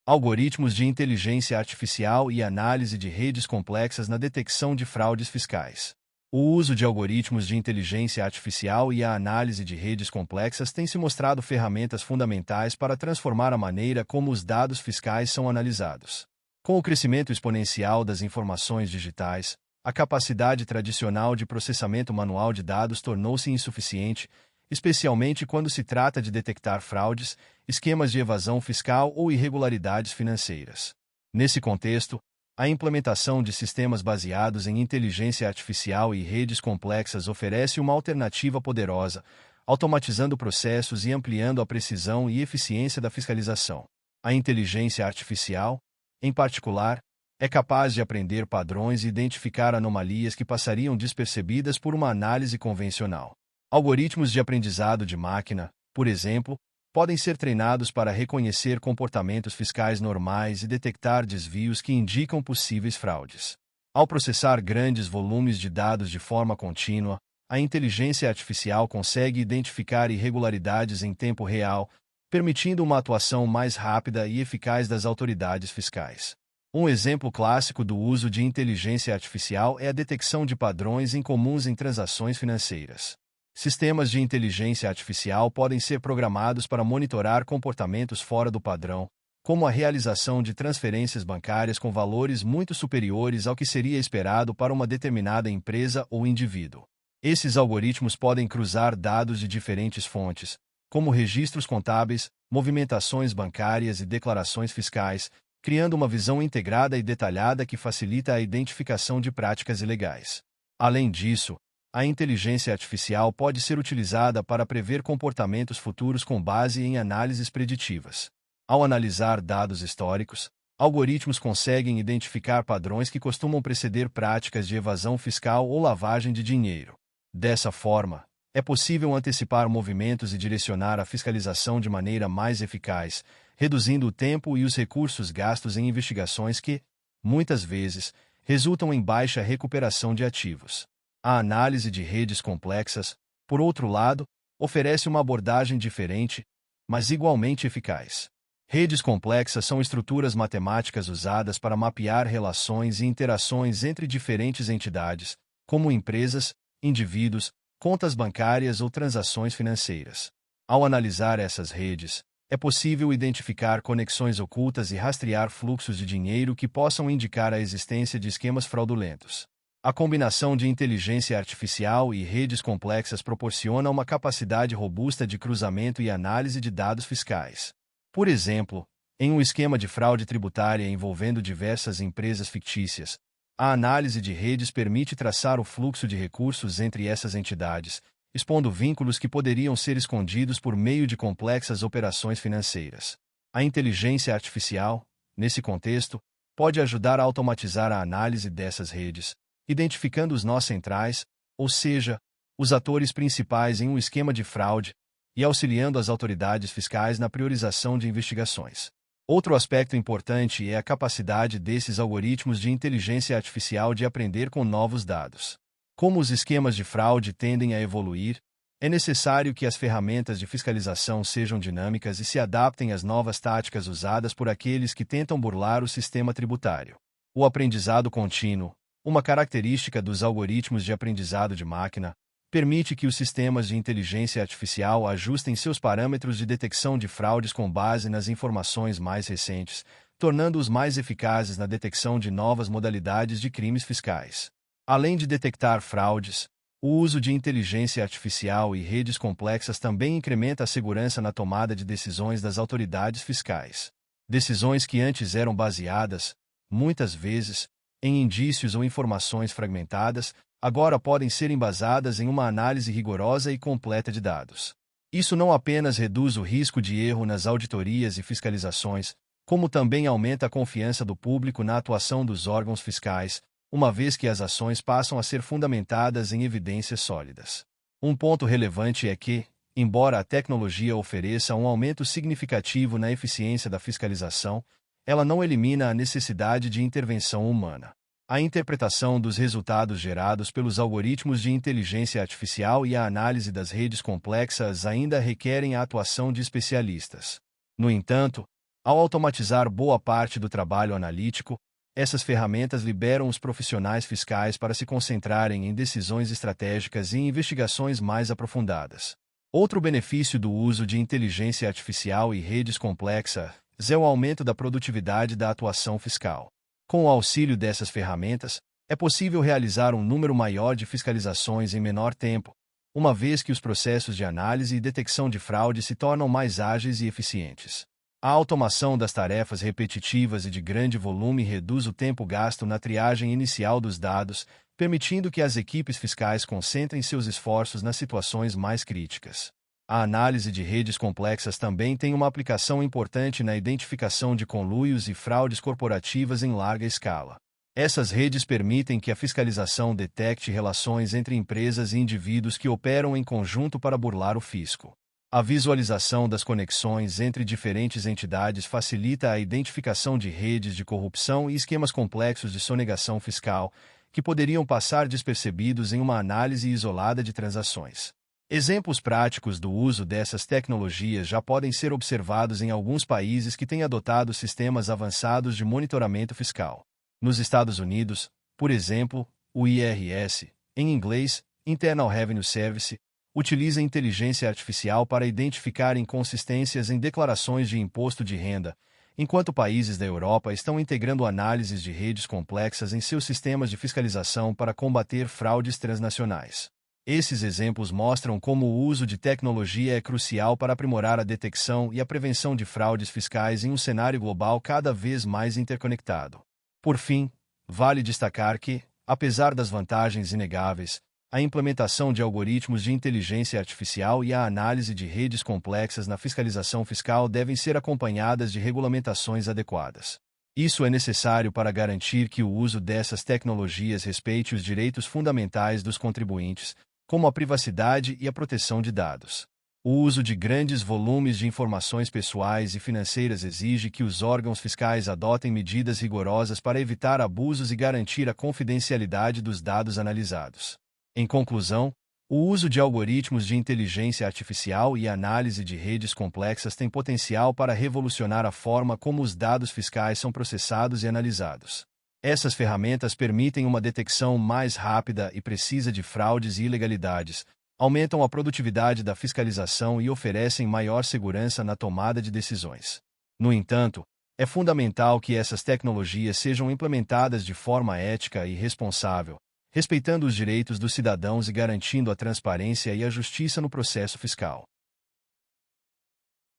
Algoritmos de inteligência artificial e análise de redes complexas na detecção de fraudes fiscais. O uso de algoritmos de inteligência artificial e a análise de redes complexas tem se mostrado ferramentas fundamentais para transformar a maneira como os dados fiscais são analisados. Com o crescimento exponencial das informações digitais, a capacidade tradicional de processamento manual de dados tornou-se insuficiente, especialmente quando se trata de detectar fraudes, esquemas de evasão fiscal ou irregularidades financeiras. Nesse contexto, a implementação de sistemas baseados em inteligência artificial e redes complexas oferece uma alternativa poderosa, automatizando processos e ampliando a precisão e eficiência da fiscalização. A inteligência artificial, em particular, é capaz de aprender padrões e identificar anomalias que passariam despercebidas por uma análise convencional. Algoritmos de aprendizado de máquina, por exemplo, podem ser treinados para reconhecer comportamentos fiscais normais e detectar desvios que indicam possíveis fraudes. Ao processar grandes volumes de dados de forma contínua, a inteligência artificial consegue identificar irregularidades em tempo real, permitindo uma atuação mais rápida e eficaz das autoridades fiscais. Um exemplo clássico do uso de inteligência artificial é a detecção de padrões incomuns em transações financeiras. Sistemas de inteligência artificial podem ser programados para monitorar comportamentos fora do padrão, como a realização de transferências bancárias com valores muito superiores ao que seria esperado para uma determinada empresa ou indivíduo. Esses algoritmos podem cruzar dados de diferentes fontes, como registros contábeis, movimentações bancárias e declarações fiscais, criando uma visão integrada e detalhada que facilita a identificação de práticas ilegais. Além disso, a inteligência artificial pode ser utilizada para prever comportamentos futuros com base em análises preditivas. Ao analisar dados históricos, algoritmos conseguem identificar padrões que costumam preceder práticas de evasão fiscal ou lavagem de dinheiro. Dessa forma, é possível antecipar movimentos e direcionar a fiscalização de maneira mais eficaz, reduzindo o tempo e os recursos gastos em investigações que, muitas vezes, resultam em baixa recuperação de ativos. A análise de redes complexas, por outro lado, oferece uma abordagem diferente, mas igualmente eficaz. Redes complexas são estruturas matemáticas usadas para mapear relações e interações entre diferentes entidades, como empresas, indivíduos, contas bancárias ou transações financeiras. Ao analisar essas redes, é possível identificar conexões ocultas e rastrear fluxos de dinheiro que possam indicar a existência de esquemas fraudulentos. A combinação de inteligência artificial e redes complexas proporciona uma capacidade robusta de cruzamento e análise de dados fiscais. Por exemplo, em um esquema de fraude tributária envolvendo diversas empresas fictícias, a análise de redes permite traçar o fluxo de recursos entre essas entidades, expondo vínculos que poderiam ser escondidos por meio de complexas operações financeiras. A inteligência artificial, nesse contexto, pode ajudar a automatizar a análise dessas redes, identificando os nós centrais, ou seja, os atores principais em um esquema de fraude, e auxiliando as autoridades fiscais na priorização de investigações. Outro aspecto importante é a capacidade desses algoritmos de inteligência artificial de aprender com novos dados. Como os esquemas de fraude tendem a evoluir, é necessário que as ferramentas de fiscalização sejam dinâmicas e se adaptem às novas táticas usadas por aqueles que tentam burlar o sistema tributário. O aprendizado contínuo, uma característica dos algoritmos de aprendizado de máquina, permite que os sistemas de inteligência artificial ajustem seus parâmetros de detecção de fraudes com base nas informações mais recentes, tornando-os mais eficazes na detecção de novas modalidades de crimes fiscais. Além de detectar fraudes, o uso de inteligência artificial e redes complexas também incrementa a segurança na tomada de decisões das autoridades fiscais. Decisões que antes eram baseadas, muitas vezes, em indícios ou informações fragmentadas, agora podem ser embasadas em uma análise rigorosa e completa de dados. Isso não apenas reduz o risco de erro nas auditorias e fiscalizações, como também aumenta a confiança do público na atuação dos órgãos fiscais, uma vez que as ações passam a ser fundamentadas em evidências sólidas. Um ponto relevante é que, embora a tecnologia ofereça um aumento significativo na eficiência da fiscalização, ela não elimina a necessidade de intervenção humana. A interpretação dos resultados gerados pelos algoritmos de inteligência artificial e a análise das redes complexas ainda requerem a atuação de especialistas. No entanto, Ao automatizar boa parte do trabalho analítico, essas ferramentas liberam os profissionais fiscais para se concentrarem em decisões estratégicas e investigações mais aprofundadas. Outro benefício do uso de inteligência artificial e redes complexas é o aumento da produtividade da atuação fiscal. Com o auxílio dessas ferramentas, é possível realizar um número maior de fiscalizações em menor tempo, uma vez que os processos de análise e detecção de fraude se tornam mais ágeis e eficientes. A automação das tarefas repetitivas e de grande volume reduz o tempo gasto na triagem inicial dos dados, permitindo que as equipes fiscais concentrem seus esforços nas situações mais críticas. A análise de redes complexas também tem uma aplicação importante na identificação de conluios e fraudes corporativas em larga escala. Essas redes permitem que a fiscalização detecte relações entre empresas e indivíduos que operam em conjunto para burlar o fisco. A visualização das conexões entre diferentes entidades facilita a identificação de redes de corrupção e esquemas complexos de sonegação fiscal, que poderiam passar despercebidos em uma análise isolada de transações. Exemplos práticos do uso dessas tecnologias já podem ser observados em alguns países que têm adotado sistemas avançados de monitoramento fiscal. Nos Estados Unidos, por exemplo, o IRS, em inglês, Internal Revenue Service, utiliza inteligência artificial para identificar inconsistências em declarações de imposto de renda, enquanto países da Europa estão integrando análises de redes complexas em seus sistemas de fiscalização para combater fraudes transnacionais. Esses exemplos mostram como o uso de tecnologia é crucial para aprimorar a detecção e a prevenção de fraudes fiscais em um cenário global cada vez mais interconectado. Por fim, vale destacar que, apesar das vantagens inegáveis, a implementação de algoritmos de inteligência artificial e a análise de redes complexas na fiscalização fiscal devem ser acompanhadas de regulamentações adequadas. Isso é necessário para garantir que o uso dessas tecnologias respeite os direitos fundamentais dos contribuintes, como a privacidade e a proteção de dados. O uso de grandes volumes de informações pessoais e financeiras exige que os órgãos fiscais adotem medidas rigorosas para evitar abusos e garantir a confidencialidade dos dados analisados. Em conclusão, o uso de algoritmos de inteligência artificial e análise de redes complexas tem potencial para revolucionar a forma como os dados fiscais são processados e analisados. Essas ferramentas permitem uma detecção mais rápida e precisa de fraudes e ilegalidades, aumentam a produtividade da fiscalização e oferecem maior segurança na tomada de decisões. No entanto, é fundamental que essas tecnologias sejam implementadas de forma ética e responsável, respeitando os direitos dos cidadãos e garantindo a transparência e a justiça no processo fiscal.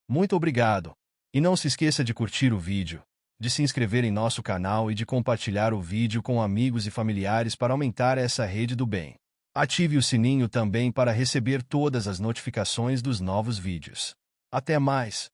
Muito obrigado! E não se esqueça de curtir o vídeo, de se inscrever em nosso canal e de compartilhar o vídeo com amigos e familiares para aumentar essa rede do bem. Ative o sininho também para receber todas as notificações dos novos vídeos. Até mais!